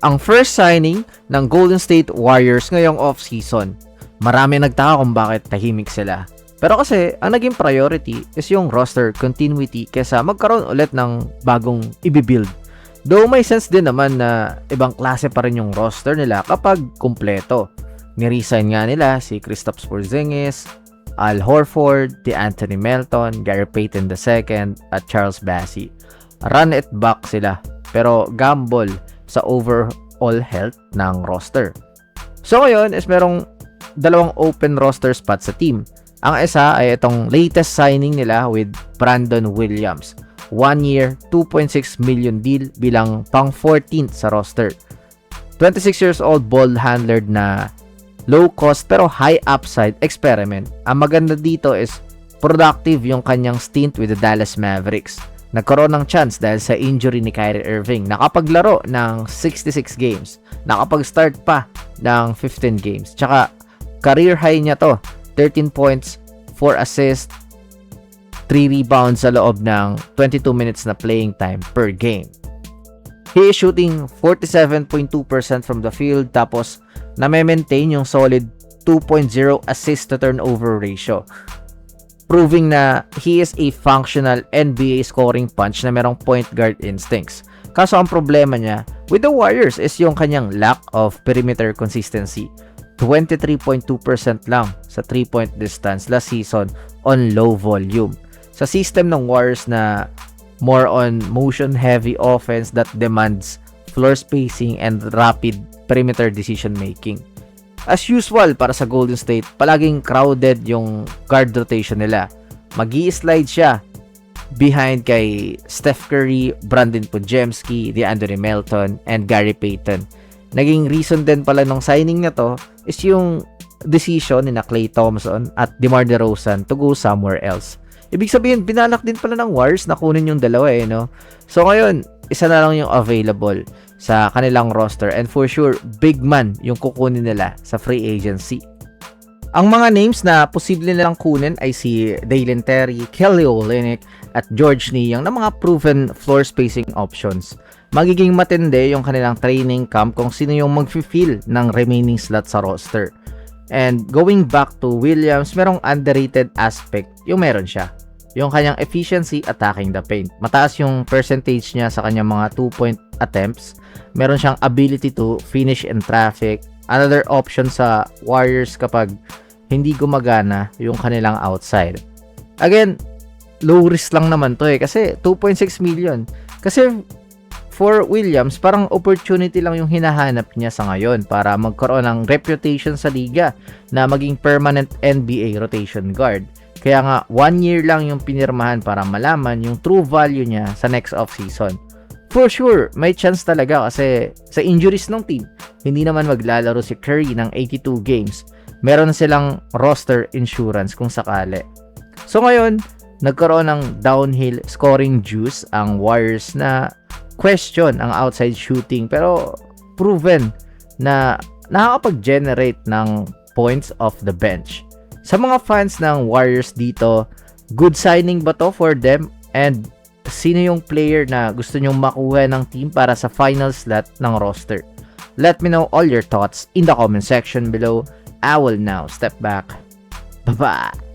Ang first signing ng Golden State Warriors ngayong off-season. Marami nagtaka kung bakit tahimik sila. Pero kasi, ang naging priority is yung roster continuity kesa magkaroon ulit ng bagong ibibuild. Though may sense din naman na ibang klase pa rin yung roster nila kapag kumpleto. Niresign nga nila si Kristaps Porzingis, Al Horford, Anthony Melton, Gary Payton II, at Charles Bassey. Run it back sila, pero gamble sa overall health ng roster. So ngayon is merong dalawang open roster spots sa team. Ang isa ay itong latest signing nila with Brandon Williams. 1 year, 2.6 million deal bilang pang 14th sa roster. 26 years old ball handler na low cost pero high upside experiment. Ang maganda dito is productive yung kanyang stint with the Dallas Mavericks. Nagkaroon ng chance dahil sa injury ni Kyrie Irving. Nakapaglaro ng 66 games. Nakapag-start pa ng 15 games. Tsaka, career high niya to. 13 points, 4 assists, 3 rebounds sa loob ng 22 minutes na playing time per game. He is shooting 47.2% from the field tapos na-maintain yung solid 2.0 assist to turnover ratio. Proving na he is a functional NBA scoring punch na merong point guard instincts. Kaso ang problema niya with the Warriors is yung kanyang lack of perimeter consistency. 23.2% lang sa 3-point distance last season on low volume. Sa system ng Warriors na more on motion heavy offense that demands floor spacing and rapid perimeter decision making. As usual para sa Golden State, palaging crowded yung guard rotation nila. Magi-slide siya behind kay Steph Curry, Brandon Podziemski, DeAndre Melton, and Gary Payton. Naging reason din pala ng signing na to is yung decision ni na Klay Thompson at DeMar DeRozan to go somewhere else. Ibig sabihin, binalak din pala ng Warriors na kunin yung dalawa no? So ngayon, isa na lang yung available sa kanilang roster and for sure, big man yung kukunin nila sa free agency. Ang mga names na posible nilang kunin ay si Dalen Terry, Kelly Olynyk at George Niang na mga proven floor spacing options. Magiging matindi yung kanilang training camp kung sino yung mag-fill ng remaining slot sa roster. And going back to Williams, merong underrated aspect yung meron siya. Yung kanyang efficiency attacking the paint. Mataas yung percentage niya sa kanyang mga 2-point attempts. Meron siyang ability to finish in traffic. Another option sa Warriors kapag hindi gumagana yung kanilang outside. Again, low risk lang naman to kasi 2.6 million. Kasi for Williams, parang opportunity lang yung hinahanap niya sa ngayon para magkaroon ng reputation sa liga na maging permanent NBA rotation guard. Kaya nga, 1 year lang yung pinirmahan para malaman yung true value niya sa next offseason. For sure, may chance talaga kasi sa injuries ng team, hindi naman maglalaro si Curry ng 82 games. Meron silang roster insurance kung sakali. So ngayon, nagkaroon ng downhill scoring juice ang Warriors na question ang outside shooting pero proven na nakakapag-generate ng points off the bench. Sa mga fans ng Warriors dito, good signing ba to for them? And sino yung player na gusto nyong makuha ng team para sa final slot ng roster? Let me know all your thoughts in the comment section below. I will now step back. Bye-bye!